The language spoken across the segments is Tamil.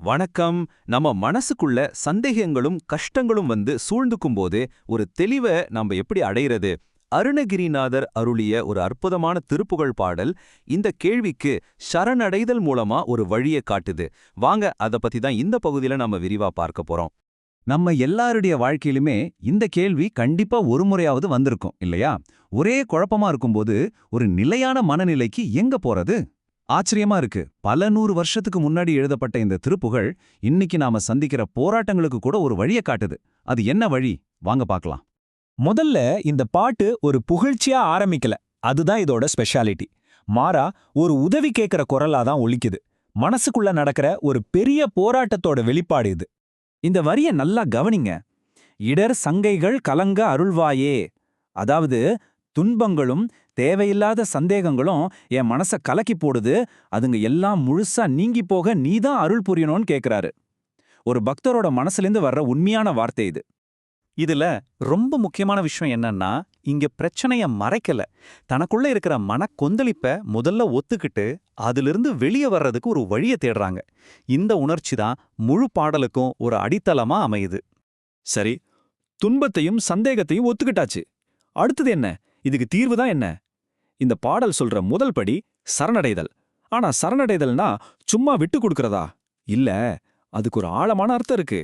வணக்கம். நம்ம மனசுக்குள்ள சந்தேகங்களும் கஷ்டங்களும் வந்து சூழ்ந்துக்கும்போது ஒரு தெளிவ நம்ம எப்படி அடையிறது? அருணகிரிநாதர் அருளிய ஒரு அற்புதமான திருப்புகழ் பாடல் இந்த கேள்விக்கு சரணடைதல் மூலமா ஒரு வழிய காட்டுது. வாங்க அத பத்தி தான் இந்த பகுதியில நம்ம விரிவா பார்க்க போறோம். நம்ம எல்லாருடைய வாழ்க்கையிலுமே இந்த கேள்வி கண்டிப்பா ஒரு முறையாவது வந்திருக்கும் இல்லையா? ஒரே குழப்பமா இருக்கும்போது ஒரு நிலையான மனநிலைக்கு எங்க போறது? ஆச்சரியமா இருக்கு. பல 100 வருஷத்துக்கு முன்னாடி எழுதப்பட்ட இந்த திருப்புகழ் இன்னைக்கு நாம சந்திக்கிற போராட்டங்களுக்கு கூட ஒரு வழிய காட்டுது. அது என்ன வழி? வாங்க பார்க்கலாம். முதல்ல இந்த பாட்டு ஒரு புகழ்ச்சியா ஆரம்பிக்கல. அதுதான் இதோட ஸ்பெஷாலிட்டி. மாறா ஒரு உதவி கேட்கிற குரலா தான் ஒலிக்குது. மனசுக்குள்ள நடக்கிற ஒரு பெரிய போராட்டத்தோட வெளிப்பாடு இது. இந்த வரிய நல்லா கவனிங்க. இடர் சங்கைகள் கலங்க அருள்வாயே. அதாவது துன்பங்களும் தேவையில்லாத சந்தேகங்களும் என் மனச கலக்கி போடுது, அதுங்க எல்லாம் முழுசா நீங்கி போக நீதான் அருள் புரியணும்னு கேக்குறாரு. ஒரு பக்தரோட மனசுலேருந்து வர்ற உண்மையான வார்த்தை இது. இதுல ரொம்ப முக்கியமான விஷயம் என்னன்னா, இங்க பிரச்சனைய மறைக்கல. தனக்குள்ள இருக்கிற கொந்தளிப்ப முதல்ல ஒத்துக்கிட்டு அதிலிருந்து வெளியே வர்றதுக்கு ஒரு வழிய தேடுறாங்க. இந்த உணர்ச்சி தான் முழு பாடலுக்கும் ஒரு அடித்தளமா அமையுது. சரி, துன்பத்தையும் சந்தேகத்தையும் ஒத்துக்கிட்டாச்சு. அடுத்தது என்ன? இதுக்கு தீர்வு தான் என்ன? இந்த பாடல் சொல்ற முதல் படி சரணடைதல். ஆனா சரணடைதல்னா சும்மா விட்டு கொடுக்கறதா? இல்ல, அதுக்கு ஒரு ஆழமான அர்த்தம் இருக்கு.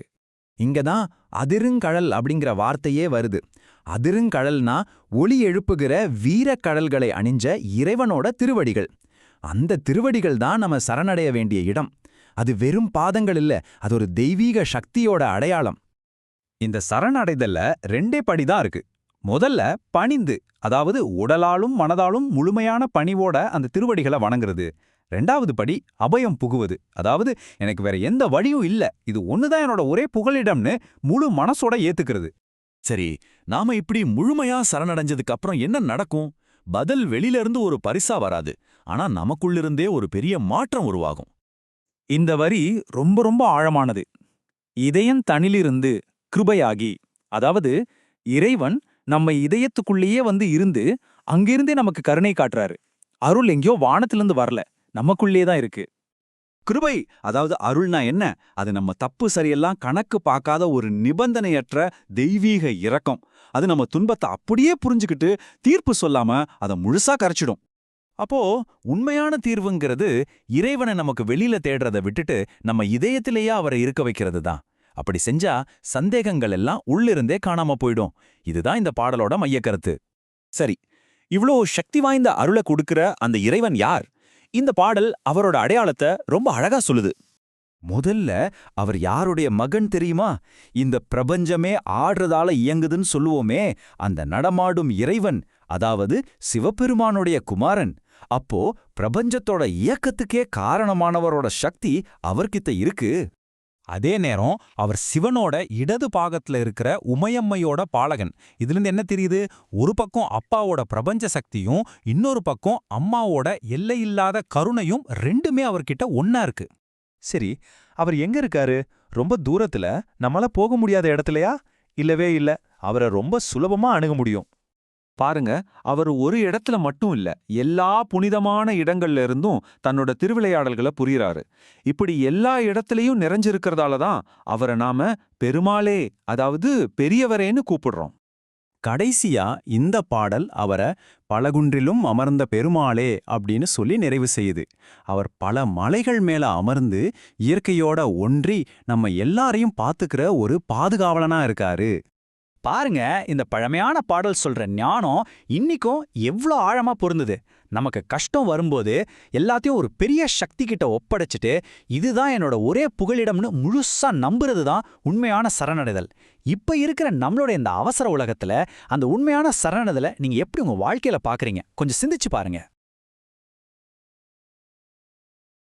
இங்கதான் அதிருங்கழல் அப்படிங்கிற வார்த்தையே வருது. அதிருங்கழல்னா ஒளி எழுப்புகிற வீரக்கழல்களை அணிஞ்ச இறைவனோட திருவடிகள். அந்த திருவடிகள் தான் நம்ம சரணடைய வேண்டிய இடம். அது வெறும் பாதங்கள் இல்ல, அது ஒரு தெய்வீக சக்தியோட அடையாளம். இந்த சரணடைதல்ல 2 படிதான் இருக்கு. முதல்ல பணிந்து, அதாவது உடலாலும் மனதாலும் முழுமையான பணிவோட அந்த திருவடிகளை வணங்குறது. 2வது படி அபயம் புகுவது, அதாவது எனக்கு வேற எந்த வழியும் இல்ல, இது ஒண்ணுதான் என்னோட ஒரே புகலிடம்னு முழு மனசோட ஏத்துக்கிறது. சரி, நாம இப்படி முழுமையா சரணடைஞ்சதுக்கு அப்புறம் என்ன நடக்கும்? பதில் வெளியில இருந்து ஒரு பரிசா வராது, ஆனா நமக்குள்ளிருந்தே ஒரு பெரிய மாற்றம் உருவாகும். இந்த வரி ரொம்ப ரொம்ப ஆழமானது. இதயம் தனிலிருந்து கிருபையாகி, அதாவது இறைவன் நம்ம இதயத்துக்குள்ளேயே வந்து இருந்து அங்கிருந்தே நமக்கு கருணை காட்டுறாரு. அருள் எங்கேயோ வானத்திலிருந்து வரல, நமக்குள்ளே தான் இருக்கு. கிருபை, அதாவது அருள்னா என்ன? அது நம்ம தப்பு சரியெல்லாம் கணக்கு பார்க்காத ஒரு நிபந்தனையற்ற தெய்வீக இரக்கம். அது நம்ம துன்பத்தை அப்படியே புரிஞ்சுக்கிட்டு தீர்ப்பு சொல்லாம அதை முழுசா கரைச்சிடும். அப்போ உண்மையான தீர்வுங்கிறது இறைவனை நமக்கு வெளியில தேடுறதை விட்டுட்டு நம்ம இதயத்திலேயே அவரை இருக்க வைக்கிறது தான். அப்படி செஞ்சா சந்தேகங்கள் எல்லாம் உள்ளிருந்தே காணாம போயிடும். இதுதான் இந்த பாடலோட மையக்கருத்து. சரி, இவ்ளோ சக்தி வாய்ந்த அருளை கொடுக்கிற அந்த இறைவன் யார்? இந்த பாடல் அவரோட அடையாளத்தை ரொம்ப அழகா சொல்லுது. முதல்ல அவர் யாருடைய மகன் தெரியுமா? இந்த பிரபஞ்சமே ஆடுறதால இயங்குதுன்னு சொல்லுவோமே, அந்த நடமாடும் இறைவன், அதாவது சிவபெருமானுடைய குமாரன். அப்போ பிரபஞ்சத்தோட இயக்கத்துக்கே காரணமானவரோட சக்தி அவர்கிட்ட இருக்கு. அதே நேரம் அவர் சிவனோட இடது பாகத்துல இருக்கிற உமையம்மையோட பாலகன். இதுலேருந்து என்ன தெரியுது? ஒரு பக்கம் அப்பாவோட பிரபஞ்ச சக்தியும், இன்னொரு பக்கம் அம்மாவோட எல்லையில்லாத கருணையும், ரெண்டுமே அவர்கிட்ட ஒன்னா இருக்கு. சரி, அவர் எங்க இருக்காரு? ரொம்ப தூரத்துல, நம்மளால போக முடியாத இடத்துலயா? இல்லவே இல்ல, அவரை ரொம்ப சுலபமா அணுக முடியும். பாருங்க, அவர் ஒரு இடத்துல மட்டும் இல்ல, எல்லா புனிதமான இடங்கள்ல இருந்தும் தன்னோட திருவிளையாடல்களை புரியறாரு. இப்படி எல்லா இடத்துலயும் நிறைஞ்சிருக்கிறதால தான் அவரை நாம பெருமாளே, அதாவது பெரியவரேன்னு கூப்பிடுறோம். கடைசியா இந்த பாடல் அவரை பலகுன்றிலும் அமர்ந்த பெருமாளே அப்படின்னு சொல்லி நிறைவு செய்யுது. அவர் பல மலைகள் மேல அமர்ந்து இயற்கையோட ஒன்றி நம்ம எல்லாரையும் பாத்துக்கிற ஒரு பாதுகாவலனா இருக்காரு. பாருங்க, இந்த பழமையான பாடல் சொல்ற ஞானம் இன்னிக்கும் எவ்வளோ ஆழமா பொருந்துது. நமக்கு கஷ்டம் வரும்போது எல்லாத்தையும் ஒரு பெரிய சக்தி கிட்ட ஒப்படைச்சிட்டு இதுதான் என்னோட ஒரே புகலிடம்னு முழுசா நம்புறது தான் உண்மையான சரணடைதல். இப்ப இருக்கிற நம்மளோட இந்த அவசர உலகத்துல அந்த உண்மையான சரணடைதலை நீங்க எப்படி உங்க வாழ்க்கையில பாக்குறீங்க? கொஞ்சம் சிந்திச்சு பாருங்க.